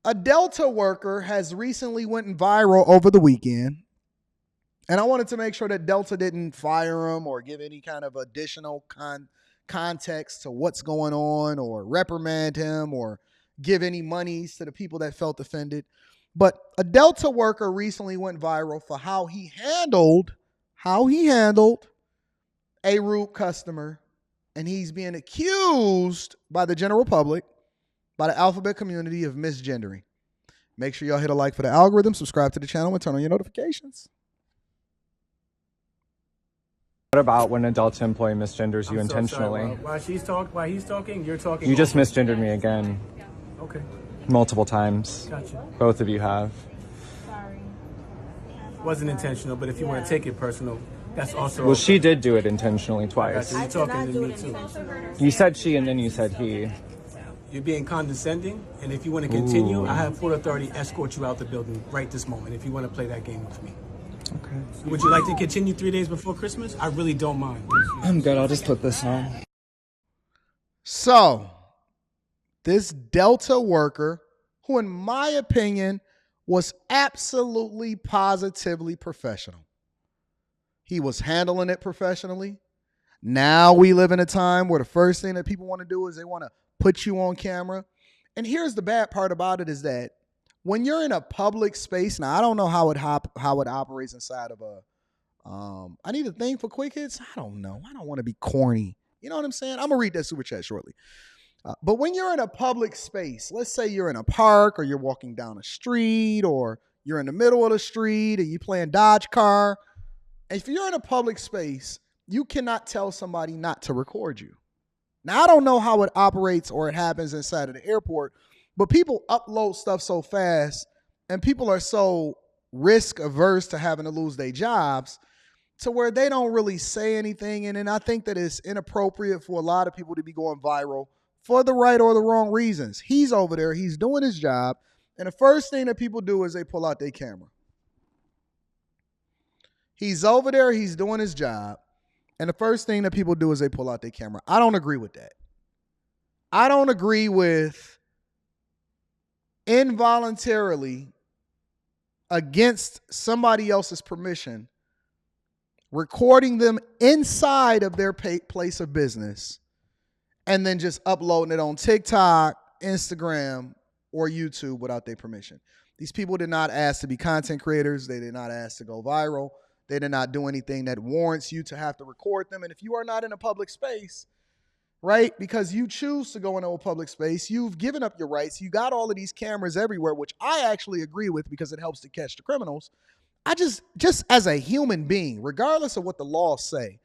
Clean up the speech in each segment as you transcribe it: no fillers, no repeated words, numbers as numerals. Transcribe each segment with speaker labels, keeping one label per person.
Speaker 1: A Delta worker has recently went viral over the weekend. And I wanted to make sure that Delta didn't fire him or give any kind of additional context to what's going on or reprimand him or give any monies to the people that felt offended. But a Delta worker recently went viral for how he handled a rude customer, and he's being accused by the general public, by the alphabet community, of misgendering. Make sure y'all hit a like for the algorithm, subscribe to the channel, and turn on your notifications.
Speaker 2: What about when an Delta employee misgenders you intentionally?
Speaker 3: Sorry, while he's talking, you're talking.
Speaker 2: You just misgendered me again.
Speaker 3: Okay.
Speaker 2: Multiple times.
Speaker 3: Gotcha.
Speaker 2: Both of you have.
Speaker 4: Sorry.
Speaker 3: Wasn't intentional, but if you want to take it personal, that's also.
Speaker 2: Well, she did do it intentionally twice.
Speaker 3: You're talking to me too.
Speaker 2: You said she and then you said he.
Speaker 3: You're being condescending, and if you want to continue, I have full authority to escort you out the building right this moment if you want to play that game with me.
Speaker 2: Okay.
Speaker 3: Would you like to continue 3 days before Christmas? I really don't mind.
Speaker 2: I'm good. I'll just put this on.
Speaker 1: So, this Delta worker, who in my opinion was absolutely positively professional. He was handling it professionally. Now we live in a time where the first thing that people want to do is they want to put you on camera. And here's the bad part about it is that when you're in a public space, now I don't know how it operates inside of I need a thing for quick hits. I don't know. I don't want to be corny. You know what I'm saying? I'm going to read that super chat shortly. But when you're in a public space, let's say you're in a park or you're walking down a street or you're in the middle of the street and you're playing Dodge car. If you're in a public space, you cannot tell somebody not to record you. Now, I don't know how it operates or it happens inside of the airport, but people upload stuff so fast and people are so risk averse to having to lose their jobs to where they don't really say anything. And then I think that it's inappropriate for a lot of people to be going viral for the right or the wrong reasons. He's over there, he's doing his job, and the first thing that people do is they pull out their camera. He's over there, he's doing his job, and the first thing that people do is they pull out their camera. I don't agree with that. I don't agree with involuntarily, against somebody else's permission, recording them inside of their place of business and then just uploading it on TikTok, Instagram, or YouTube without their permission. These people did not ask to be content creators. They did not ask to go viral. They did not do anything that warrants you to have to record them. And if you are not in a public space, right, because you choose to go into a public space, you've given up your rights. You got all of these cameras everywhere, which I actually agree with because it helps to catch the criminals. I just as a human being, regardless of what the laws say,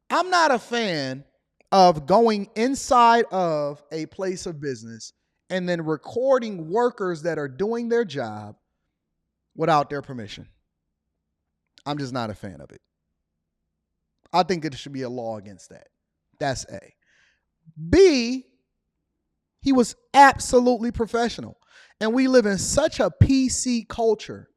Speaker 1: I'm not a fan of going inside of a place of business and then recording workers that are doing their job without their permission. I'm just not a fan of it. I think there should be a law against that. That's A. B, he was absolutely professional. And we live in such a PC culture.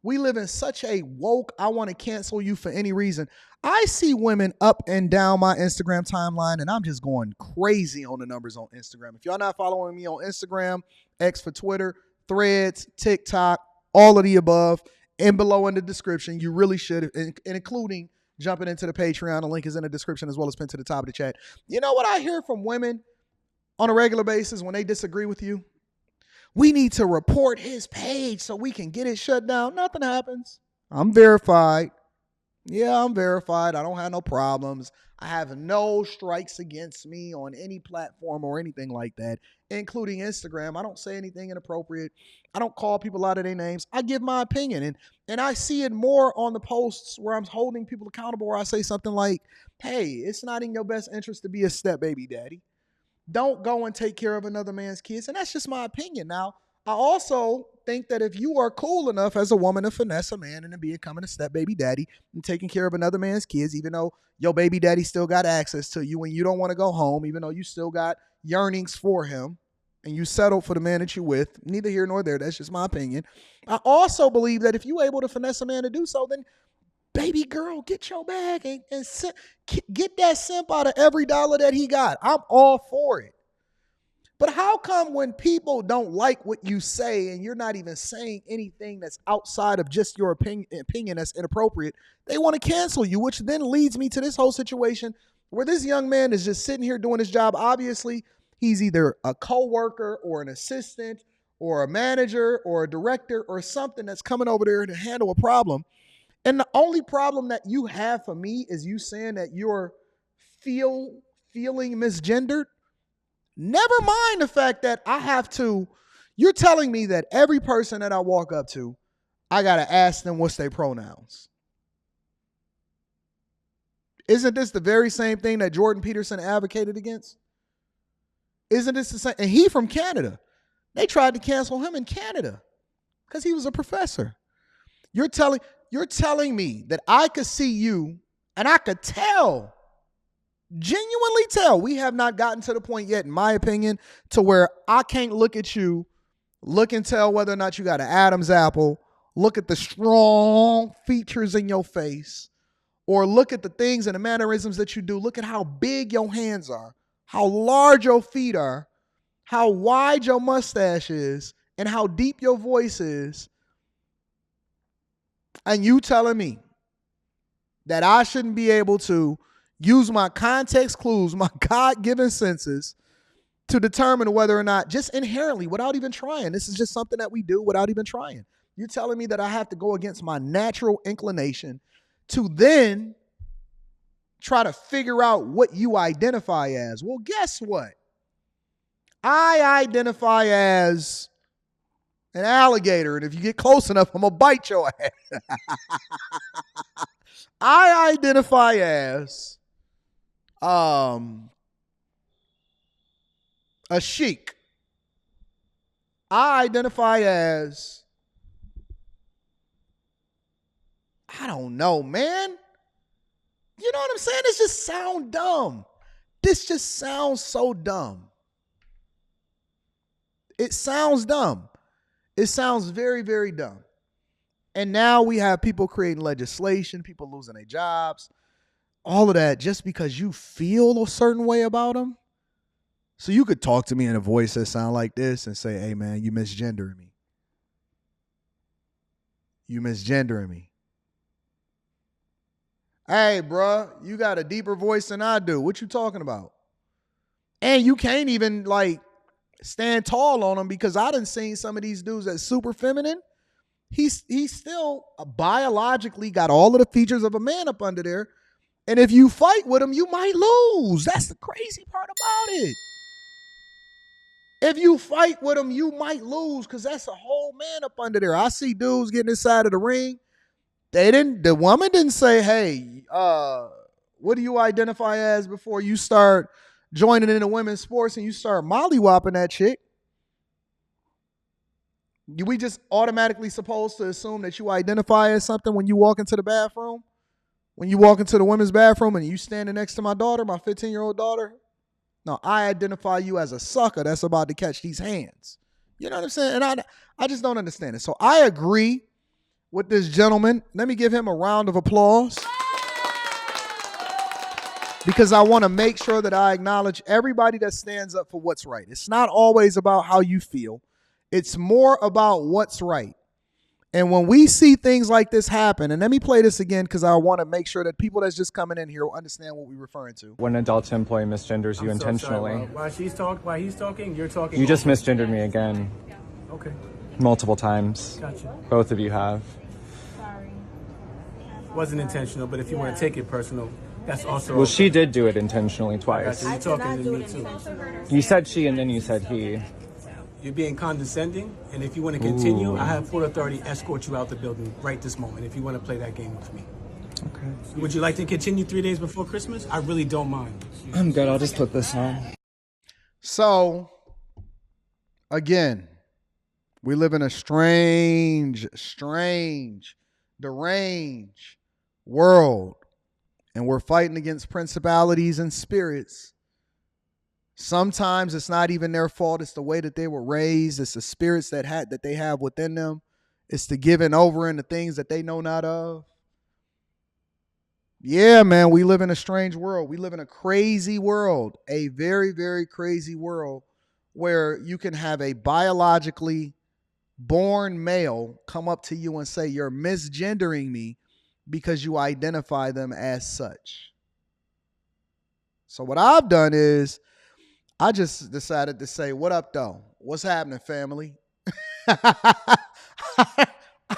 Speaker 1: We live in such a woke, I want to cancel you for any reason. I see women up and down my Instagram timeline, and I'm just going crazy on the numbers on Instagram. If y'all not following me on Instagram, X for Twitter, Threads, TikTok, all of the above, and below in the description, you really should, including jumping into the Patreon. The link is in the description as well as pinned to the top of the chat. You know what I hear from women on a regular basis when they disagree with you? We need to report his page so we can get it shut down. Nothing happens. I'm verified. Yeah, I'm verified. I don't have no problems. I have no strikes against me on any platform or anything like that, including Instagram. I don't say anything inappropriate. I don't call people out of their names. I give my opinion. And I see it more on the posts where I'm holding people accountable, where I say something like, hey, it's not in your best interest to be a step baby daddy. Don't go and take care of another man's kids. And that's just my opinion. Now, I also think that if you are cool enough as a woman to finesse a man into becoming a step baby daddy and taking care of another man's kids, even though your baby daddy still got access to you and you don't want to go home, even though you still got yearnings for him and you settled for the man that you're with, neither here nor there. That's just my opinion. I also believe that if you're able to finesse a man to do so, then baby girl, get your bag and get that simp out of every dollar that he got. I'm all for it. But how come when people don't like what you say and you're not even saying anything that's outside of just your opinion that's inappropriate, they want to cancel you, which then leads me to this whole situation where this young man is just sitting here doing his job. Obviously, he's either a coworker or an assistant or a manager or a director or something that's coming over there to handle a problem. And the only problem that you have for me is you saying that you're feeling misgendered. Never mind the fact that you're telling me that every person that I walk up to, I got to ask them what's their pronouns. Isn't this the very same thing that Jordan Peterson advocated against? Isn't this the same? And he from Canada. They tried to cancel him in Canada because he was a professor. You're telling me that I could see you and I could tell, genuinely tell, we have not gotten to the point yet, in my opinion, to where I can't look at you, look and tell whether or not you got an Adam's apple, look at the strong features in your face, or look at the things and the mannerisms that you do. Look at how big your hands are, how large your feet are, how wide your mustache is, and how deep your voice is. And you telling me that I shouldn't be able to use my context clues, my God-given senses, to determine whether or not, just inherently, without even trying. This is just something that we do without even trying. You're telling me that I have to go against my natural inclination to then try to figure out what you identify as. Well, guess what? I identify as an alligator, and if you get close enough, I'm going to bite your ass. I identify as a sheik. I identify as, I don't know, man. You know what I'm saying? This just sounds dumb. This just sounds so dumb. It sounds dumb. It sounds very, very dumb. And now we have people creating legislation, people losing their jobs, all of that just because you feel a certain way about them. So you could talk to me in a voice that sounds like this and say, hey, man, you misgendering me. You misgendering me. Hey, bruh, you got a deeper voice than I do. What you talking about? And you can't even, stand tall on them because I done seen some of these dudes that's super feminine. He's still biologically got all of the features of a man up under there. And if you fight with him, you might lose. That's the crazy part about it. If you fight with him, you might lose because that's a whole man up under there. I see dudes getting inside of the ring. The woman didn't say, hey, what do you identify as before you start joining into women's sports and you start mollywhopping that chick. We just automatically supposed to assume that you identify as something when you walk into the bathroom? When you walk into the women's bathroom and you standing next to my daughter, my 15-year-old daughter? No, I identify you as a sucker that's about to catch these hands. You know what I'm saying? And I just don't understand it. So I agree with this gentleman. Let me give him a round of applause. Because I want to make sure that I acknowledge everybody that stands up for what's right. It's not always about how you feel. It's more about what's right. And when we see things like this happen, and let me play this again because I want to make sure that people that's just coming in here will understand what we're referring to.
Speaker 2: When an adult employee misgenders you
Speaker 3: I'm so
Speaker 2: intentionally.
Speaker 3: sorry. While he's talking, you're talking.
Speaker 2: You just misgendered me again.
Speaker 3: Okay.
Speaker 2: Multiple times.
Speaker 3: Gotcha.
Speaker 2: Both of you have.
Speaker 4: Sorry.
Speaker 3: Wasn't intentional, but if you want to take it personal, that's also.
Speaker 2: Well, she did do it intentionally twice.
Speaker 3: You're
Speaker 4: I did
Speaker 3: talking
Speaker 4: not
Speaker 3: to
Speaker 4: do
Speaker 3: me
Speaker 4: it
Speaker 3: too.
Speaker 4: intentionally.
Speaker 2: You said she and then you said he.
Speaker 3: You're being condescending, and if you want to continue, I have full authority escort you out the building right this moment if you want to play that game with me.
Speaker 2: Okay.
Speaker 3: Would you like to continue 3 days before Christmas? I really don't mind.
Speaker 2: I'm good. I'll just put this on.
Speaker 1: So, again, we live in a strange, deranged world. And we're fighting against principalities and spirits. Sometimes it's not even their fault. It's the way that they were raised. It's the spirits that they have within them. It's the giving over and the things that they know not of. Yeah, man, we live in a strange world. We live in a crazy world, a very, very crazy world where you can have a biologically born male come up to you and say, you're misgendering me because you identify them as such. So what I've done is I just decided to say, what up, though? What's happening, family? I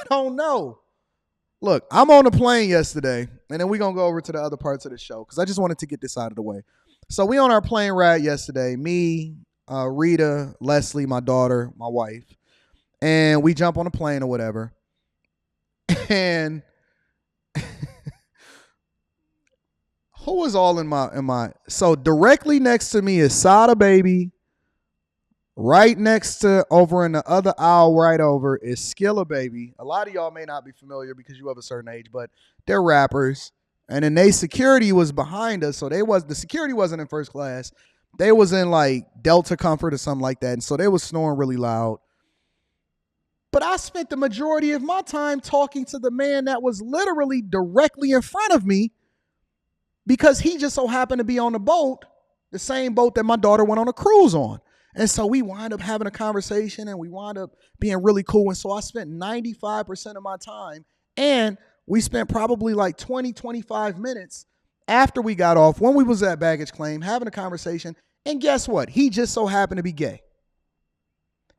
Speaker 1: don't know. Look, I'm on a plane yesterday, and then we're going to go over to the other parts of the show because I just wanted to get this out of the way. So we on our plane ride yesterday, me, Rita, Leslie, my daughter, my wife, and we jump on a plane or whatever. And who was all in my so directly next to me is Sada Baby. Right next to, over in the other aisle right over, is Skilla Baby. A lot of y'all may not be familiar because you have a certain age, but they're rappers. And then they security was behind us, so the security wasn't in first class. They was in like Delta Comfort or something like that, and so they was snoring really loud. But I spent the majority of my time talking to the man that was literally directly in front of me because he just so happened to be on the boat, the same boat that my daughter went on a cruise on. And so we wind up having a conversation and we wind up being really cool. And so I spent 95% of my time, and we spent probably like 20, 25 minutes after we got off when we was at baggage claim having a conversation. And guess what? He just so happened to be gay.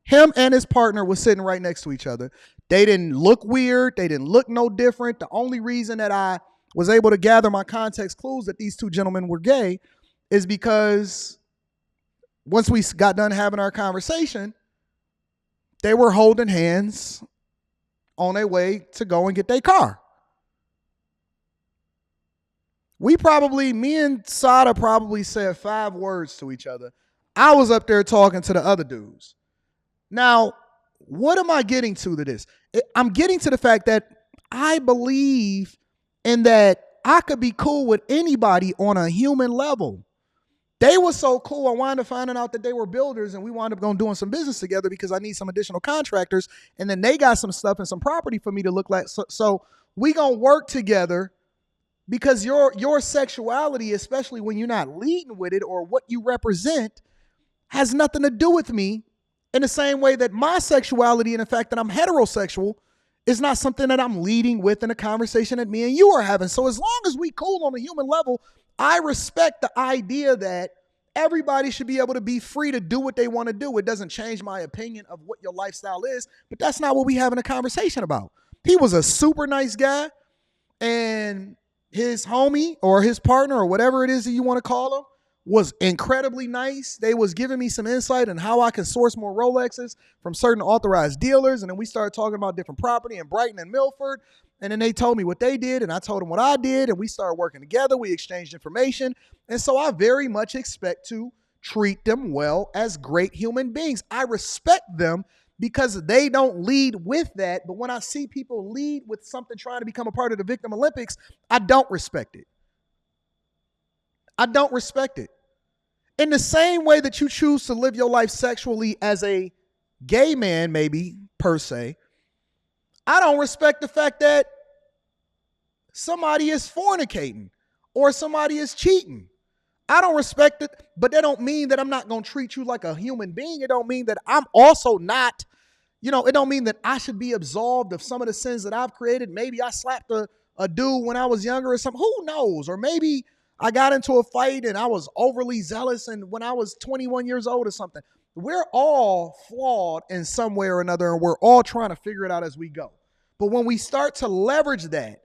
Speaker 1: Him and his partner was sitting right next to each other. They didn't look weird. They didn't look no different. The only reason that I was able to gather my context clues that these two gentlemen were gay is because once we got done having our conversation, they were holding hands on their way to go and get their car. Me and Sada probably said 5 words to each other. I was up there talking to the other dudes. Now, what am I getting to this? I'm getting to the fact that I believe in that I could be cool with anybody on a human level. They were so cool, I wound up finding out that they were builders, and we wound up going doing some business together because I need some additional contractors, and then they got some stuff and some property for me to look like. So we gonna work together because your sexuality, especially when you're not leading with it or what you represent, has nothing to do with me in the same way that my sexuality and the fact that I'm heterosexual is not something that I'm leading with in a conversation that me and you are having. So as long as we cool on a human level, I respect the idea that everybody should be able to be free to do what they want to do. It doesn't change my opinion of what your lifestyle is, but that's not what we having a conversation about. He was a super nice guy, and his homie or his partner or whatever it is that you want to call him was incredibly nice. They was giving me some insight on how I can source more Rolexes from certain authorized dealers. And then we started talking about different property in Brighton and Milford. And then they told me what they did, and I told them what I did, and we started working together. We exchanged information. And so I very much expect to treat them well as great human beings. I respect them because they don't lead with that. But when I see people lead with something trying to become a part of the Victim Olympics, I don't respect it. I don't respect it. In the same way that you choose to live your life sexually as a gay man, maybe, per se, I don't respect the fact that somebody is fornicating or somebody is cheating. I don't respect it, but that don't mean that I'm not going to treat you like a human being. It don't mean that I'm also not, it don't mean that I should be absolved of some of the sins that I've created. Maybe I slapped a dude when I was younger or something. Who knows? Or maybe I got into a fight and I was overly zealous and when I was 21 years old or something. We're all flawed in some way or another, and we're all trying to figure it out as we go. But when we start to leverage that,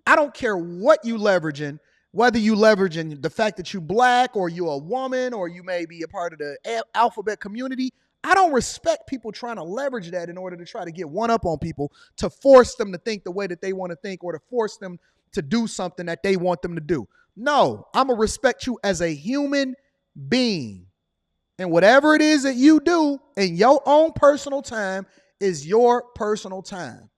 Speaker 1: I don't care what you leveraging, whether you leveraging the fact that you black or you're a woman or you may be a part of the alphabet community. I don't respect people trying to leverage that in order to try to get one up on people, to force them to think the way that they want to think or to force them to do something that they want them to do. No, I'm going to respect you as a human being. And whatever it is that you do in your own personal time is your personal time.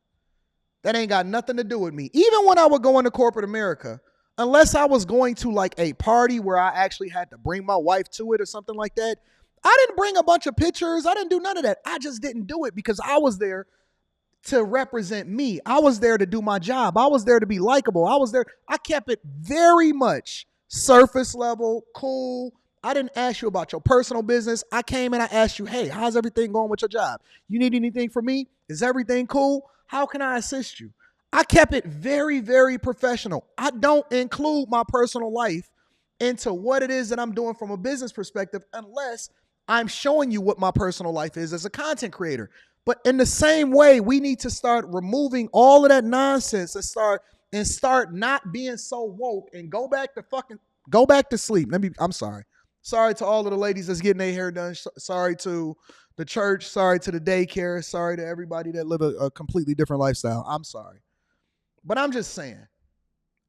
Speaker 1: That ain't got nothing to do with me. Even when I would go into corporate America, unless I was going to like a party where I actually had to bring my wife to it or something like that, I didn't bring a bunch of pictures. I didn't do none of that. I just didn't do it because I was there to represent me. I was there to do my job. I was there to be likable. I kept it very much surface level, cool. I didn't ask you about your personal business. I came and I asked you, hey, how's everything going with your job? You need anything from me? Is everything cool? How can I assist you? I kept it very, very professional. I don't include my personal life into what it is that I'm doing from a business perspective unless I'm showing you what my personal life is as a content creator. But in the same way, we need to start removing all of that nonsense and start not being so woke and go back to sleep. I'm sorry. Sorry to all of the ladies that's getting their hair done. Sorry to the church. Sorry to the daycare. Sorry to everybody that live a completely different lifestyle. I'm sorry. But I'm just saying,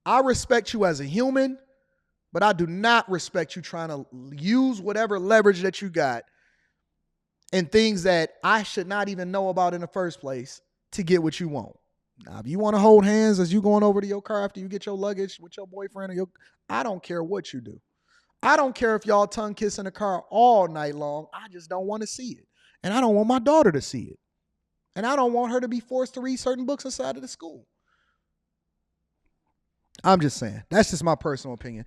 Speaker 1: I respect you as a human, but I do not respect you trying to use whatever leverage that you got and things that I should not even know about in the first place to get what you want. Now, if you want to hold hands as you going over to your car after you get your luggage with your boyfriend I don't care what you do. I don't care if y'all tongue kiss in the car all night long. I just don't want to see it. And I don't want my daughter to see it. And I don't want her to be forced to read certain books inside of the school. I'm just saying. That's just my personal opinion.